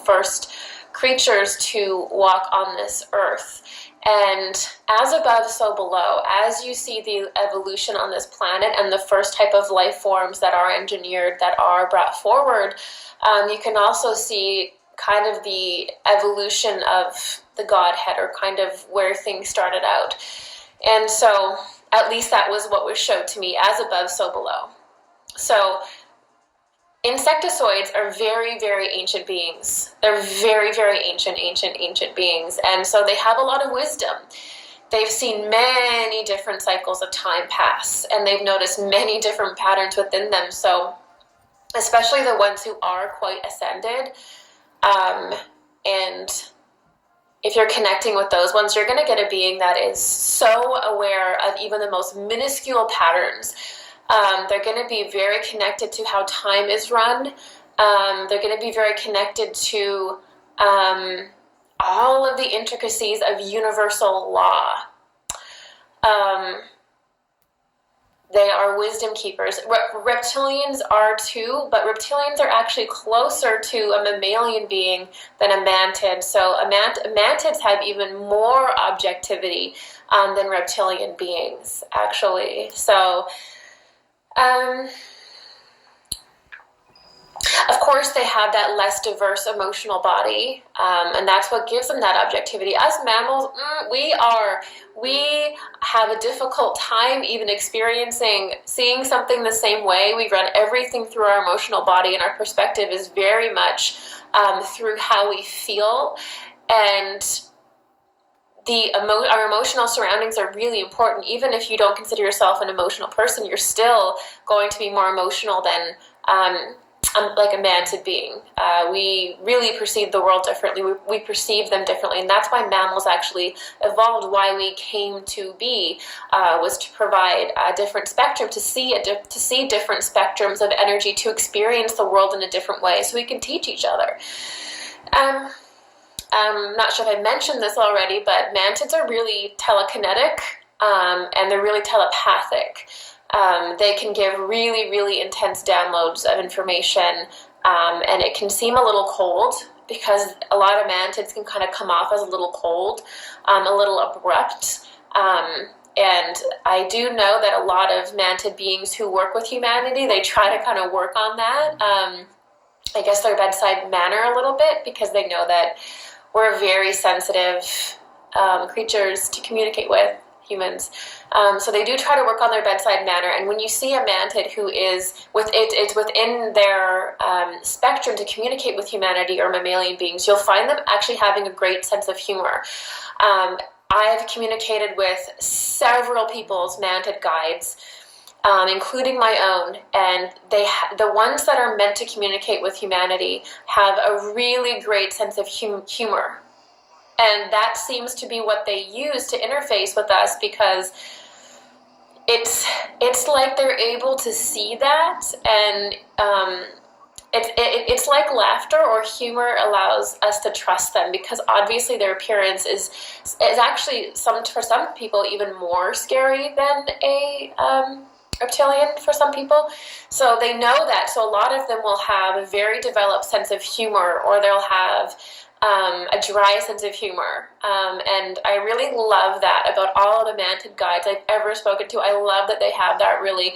first creatures to walk on this earth. And as above, so below, as you see the evolution on this planet and the first type of life forms that are engineered, that are brought forward, you can also see kind of the evolution of the Godhead, or kind of where things started out. And so at least that was what was showed to me, as above, so below. So insectoids are very, very ancient beings. They're very, very ancient beings. And so they have a lot of wisdom. They've seen many different cycles of time pass, and they've noticed many different patterns within them. So especially the ones who are quite ascended, and if you're connecting with those ones, you're going to get a being that is so aware of even the most minuscule patterns. They're going to be very connected to how time is run. They're going to be very connected to all of the intricacies of universal law. They are wisdom keepers. Reptilians are too, but reptilians are actually closer to a mammalian being than a mantid. So mantids have even more objectivity than reptilian beings, actually. So of course, they have that less diverse emotional body, and that's what gives them that objectivity. As mammals, we have a difficult time even seeing something the same way. We run everything through our emotional body, and our perspective is very much through how we feel. And our emotional surroundings are really important. Even if you don't consider yourself an emotional person, you're still going to be more emotional than like a mantid being. We really perceive the world differently. We perceive them differently, and that's why mammals actually evolved. Why we came to be was to provide a different spectrum, to see different spectrums of energy, to experience the world in a different way, so we can teach each other. I'm not sure if I mentioned this already, but mantids are really telekinetic, and they're really telepathic. They can give really, really intense downloads of information, and it can seem a little cold, because a lot of mantids can kind of come off as a little cold, a little abrupt. And I do know that a lot of mantid beings who work with humanity, they try to kind of work on that. I guess their bedside manner a little bit, because they know that we're very sensitive creatures to communicate with humans. So they do try to work on their bedside manner. And when you see a mantid who is it's within their spectrum to communicate with humanity or mammalian beings, you'll find them actually having a great sense of humor. I've communicated with several people's mantid guides, including my own, and the ones that are meant to communicate with humanity have a really great sense of humor. And that seems to be what they use to interface with us, because it's like they're able to see that, and it's like laughter or humor allows us to trust them, because obviously their appearance is actually for some people even more scary than a reptilian for some people. So they know that. So a lot of them will have a very developed sense of humor, or they'll have a dry sense of humor. And I really love that about all of the mantid guides I've ever spoken to. I love that they have that really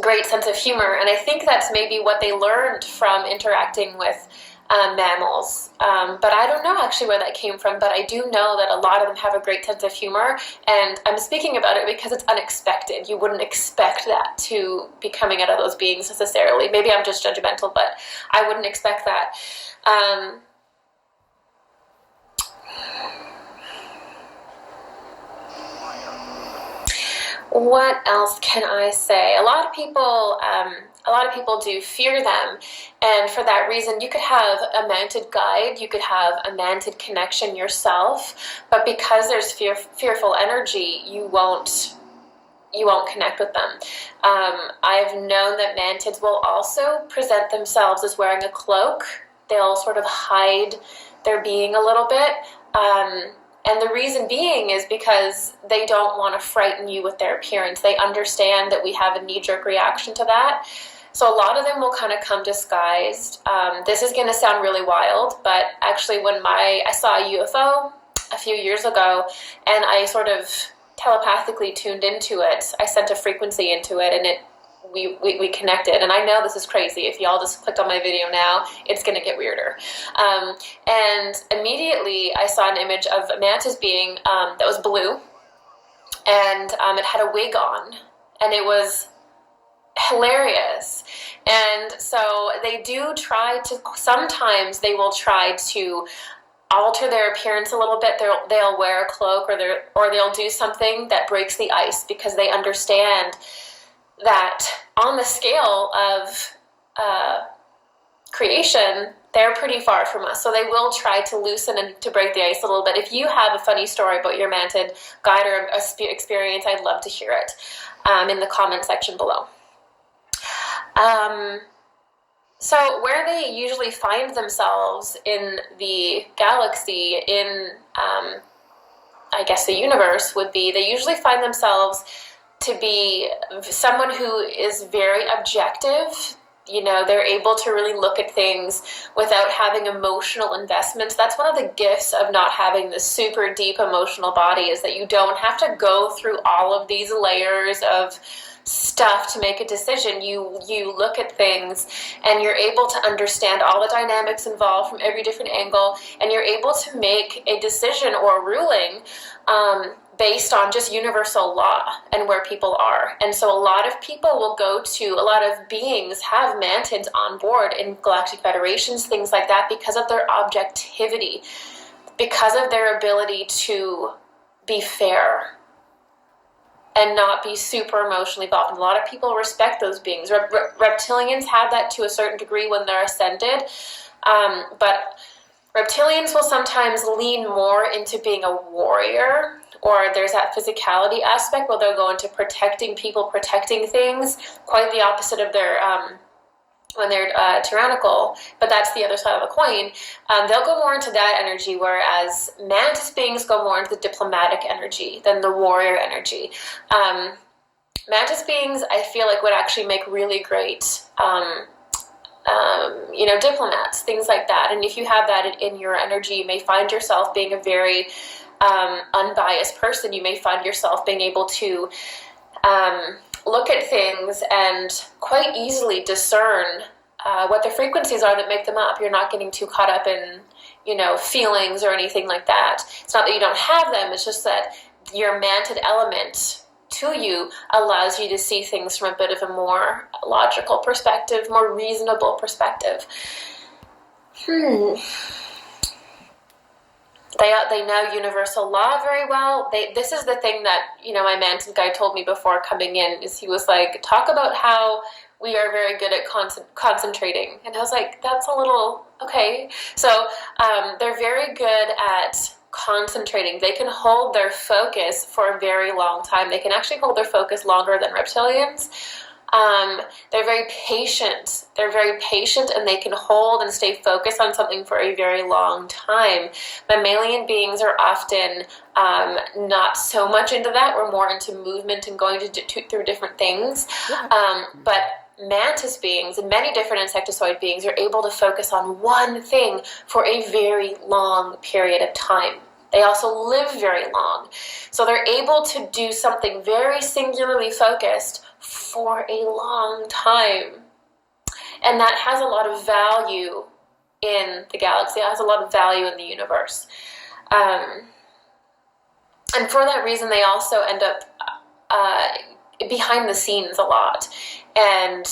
great sense of humor. And I think that's maybe what they learned from interacting with mammals. But I don't know actually where that came from, but I do know that a lot of them have a great sense of humor, and I'm speaking about it because it's unexpected. You wouldn't expect that to be coming out of those beings necessarily. Maybe I'm just judgmental, but I wouldn't expect that. What else can I say? A lot of people do fear them, and for that reason, you could have a mantid guide, you could have a mantid connection yourself, but because there's fearful energy, you won't connect with them. I've known that mantids will also present themselves as wearing a cloak. They'll sort of hide their being a little bit. And the reason being is because they don't want to frighten you with their appearance. They understand that we have a knee-jerk reaction to that. So a lot of them will kind of come disguised. This is going to sound really wild, but actually when I saw a UFO a few years ago, and I sort of telepathically tuned into it, I sent a frequency into it, and we connected. And I know this is crazy. If y'all just clicked on my video now, it's going to get weirder. And immediately I saw an image of a mantis being that was blue, and it had a wig on, and it was hilarious. And so they do try to, sometimes they will try to alter their appearance a little bit. They'll wear a cloak, or they'll do something that breaks the ice, because they understand that on the scale of creation, they're pretty far from us. So they will try to loosen and to break the ice a little bit. If you have a funny story about your mantid guide or experience, I'd love to hear it in the comment section below. So where they usually find themselves in the galaxy, in I guess the universe, would be they usually find themselves to be someone who is very objective. You know, they're able to really look at things without having emotional investments. That's one of the gifts of not having this super deep emotional body, is that you don't have to go through all of these layers of stuff to make a decision. You look at things and you're able to understand all the dynamics involved from every different angle, and you're able to make a decision or a ruling based on just universal law and where people are. And so a lot of people will go to, a lot of beings have mantids on board in galactic federations, things like that, because of their objectivity, because of their ability to be fair and not be super emotionally involved. And a lot of people respect those beings. Reptilians have that to a certain degree when they're ascended, but reptilians will sometimes lean more into being a warrior, or there's that physicality aspect where they'll go into protecting people, protecting things, quite the opposite of their when they're tyrannical, but that's the other side of the coin. They'll go more into that energy, whereas mantis beings go more into the diplomatic energy than the warrior energy. Mantis beings, I feel like, would actually make really great diplomats, things like that. And if you have that in your energy, you may find yourself being a very unbiased person. You may find yourself being able to look at things and quite easily discern what the frequencies are that make them up. You're not getting too caught up in, feelings or anything like that. It's not that you don't have them, it's just that your mantid element to you allows you to see things from a bit of a more logical perspective, more reasonable perspective. They know universal law very well. This is the thing that, my mantid guy told me before coming in, is he was like, talk about how we are very good at concentrating. And I was like, that's a little, okay. So they're very good at concentrating. They can hold their focus for a very long time. They can actually hold their focus longer than reptilians. They're very patient. They're very patient, and they can hold and stay focused on something for a very long time. Mammalian beings are often not so much into that. We're more into movement and going through different things. But mantis beings and many different insectoid beings are able to focus on one thing for a very long period of time. They also live very long. So they're able to do something very singularly focused for a long time. And that has a lot of value in the galaxy. It has a lot of value in the universe. And for that reason, they also end up behind the scenes a lot. And,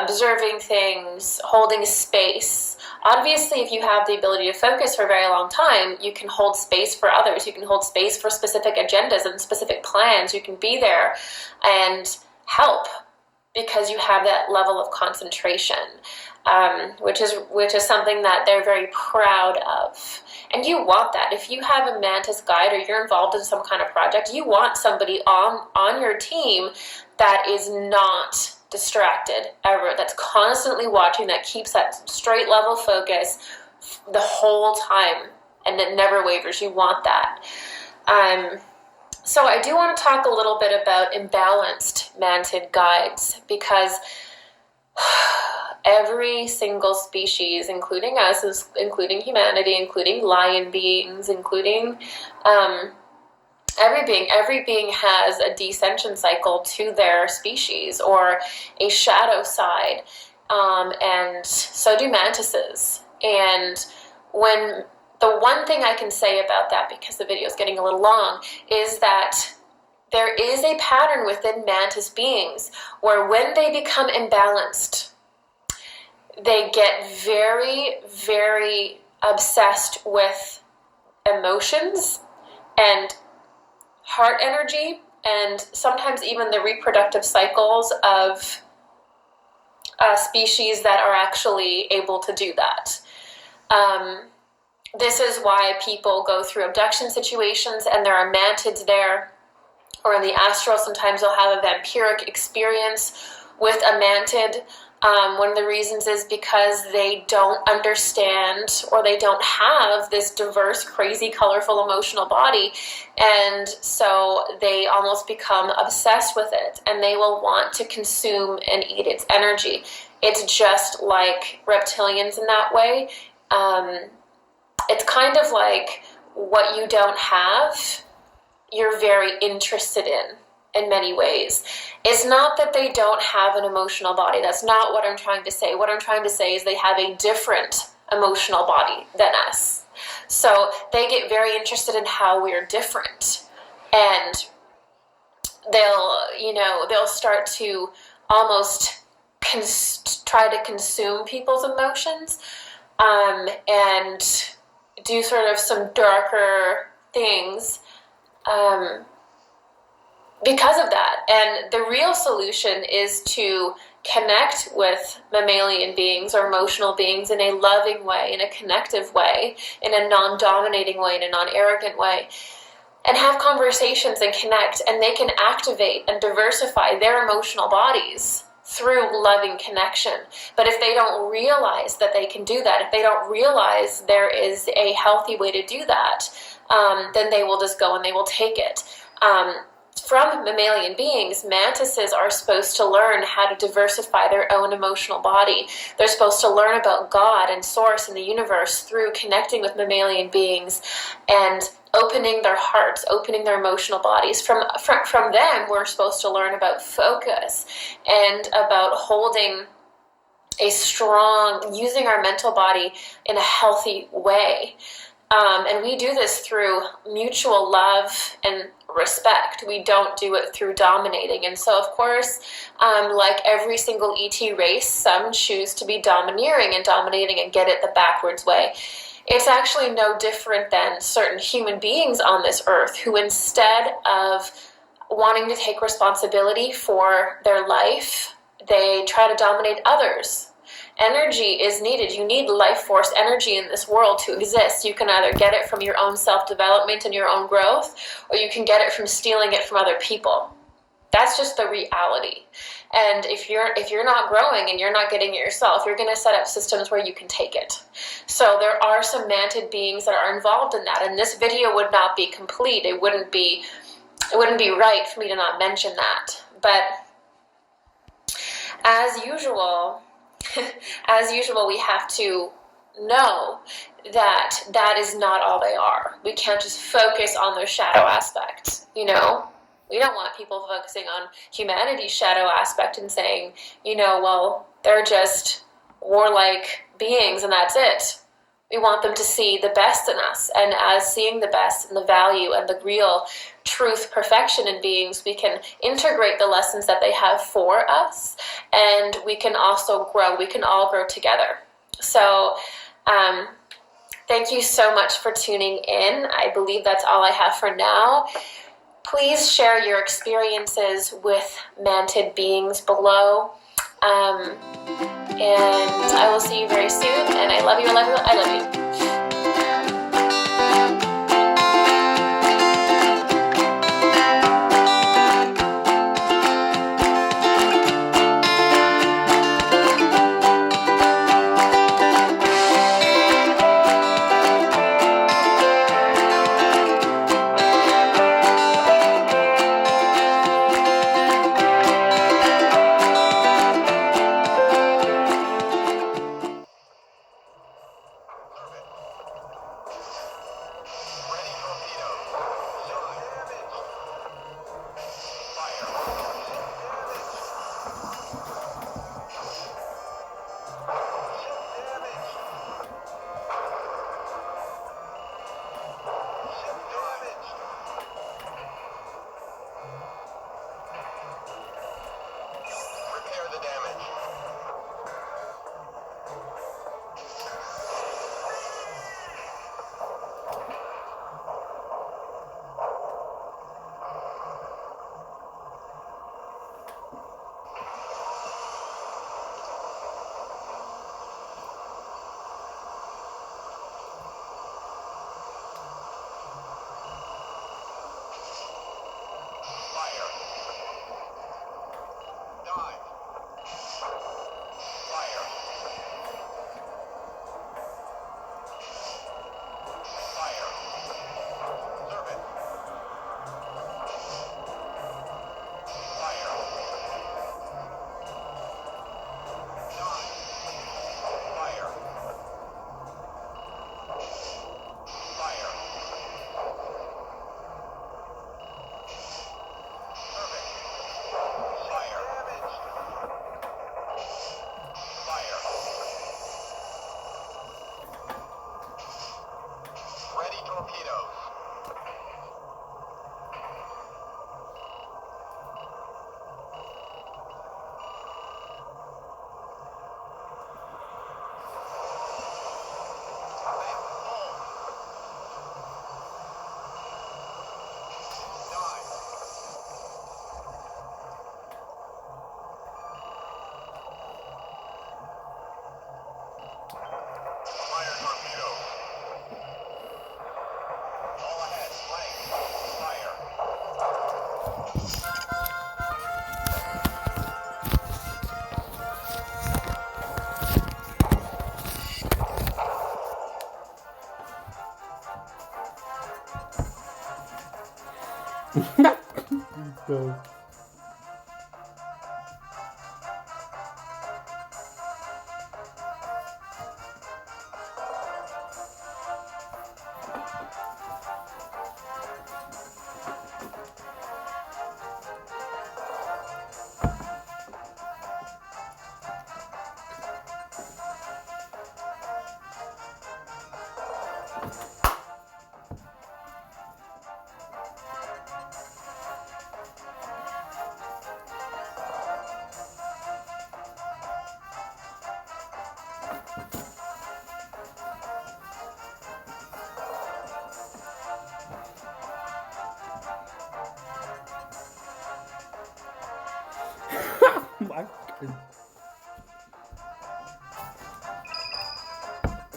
observing things, holding space. Obviously, if you have the ability to focus for a very long time, you can hold space for others. You can hold space for specific agendas and specific plans. You can be there and help because you have that level of concentration, which is something that they're very proud of. And you want that. If you have a mantis guide or you're involved in some kind of project, you want somebody on your team that is not distracted ever, that's constantly watching, that keeps that straight level focus the whole time, and it never wavers. You want that. So I do want to talk a little bit about imbalanced mantid guides, because Every single species, including us, including humanity, including lion beings, including every being has a descension cycle to their species or a shadow side, and so do mantises. And when the one thing I can say about that, because the video is getting a little long, is that there is a pattern within mantis beings where when they become imbalanced, they get very, very obsessed with emotions and heart energy, and sometimes even the reproductive cycles of species that are actually able to do that. This is why people go through abduction situations and there are mantids there, or in the astral sometimes they'll have a vampiric experience with a mantid. One of the reasons is because they don't understand, or they don't have this diverse, crazy, colorful, emotional body, and so they almost become obsessed with it, and they will want to consume and eat its energy. It's just like reptilians in that way. It's kind of like what you don't have, you're very interested in many ways. It's not that they don't have an emotional body. That's not what I'm trying to say. What I'm trying to say is they have a different emotional body than us. So they get very interested in how we're different. And they'll start to almost try to consume people's emotions, and do sort of some darker things because of that. And the real solution is to connect with mammalian beings or emotional beings in a loving way, in a connective way, in a non-dominating way, in a non-arrogant way, and have conversations and connect, and they can activate and diversify their emotional bodies through loving connection. But if they don't realize that they can do that, if they don't realize there is a healthy way to do that, then they will just go and they will take it. From mammalian beings, mantises are supposed to learn how to diversify their own emotional body. They're supposed to learn about God and Source and the universe through connecting with mammalian beings and opening their hearts, opening their emotional bodies. From them, we're supposed to learn about focus and about holding a strong, using our mental body in a healthy way. And we do this through mutual love and respect. We don't do it through dominating. And so, of course, like every single ET race, some choose to be domineering and dominating and get it the backwards way. It's actually no different than certain human beings on this earth who, instead of wanting to take responsibility for their life, they try to dominate others. Energy is needed. You need life force energy in this world to exist. You can either get it from your own self-development and your own growth, or you can get it from stealing it from other people. That's just the reality. And if you're not growing and you're not getting it yourself, you're going to set up systems where you can take it. So there are some mantid beings that are involved in that, and this video would not be complete. It wouldn't be right for me to not mention that. But as usual, we have to know that that is not all they are. We can't just focus on their shadow aspect, We don't want people focusing on humanity's shadow aspect and saying, well, they're just warlike beings and that's it. We want them to see the best in us, and as seeing the best and the value and the real truth, perfection in beings, we can integrate the lessons that they have for us, and we can also grow. We can all grow together. So thank you so much for tuning in. I believe that's all I have for now. Please share your experiences with mantid beings below. And I will see you very soon. And I love you, I love you, I love you. Então.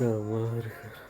Puta merda, cara.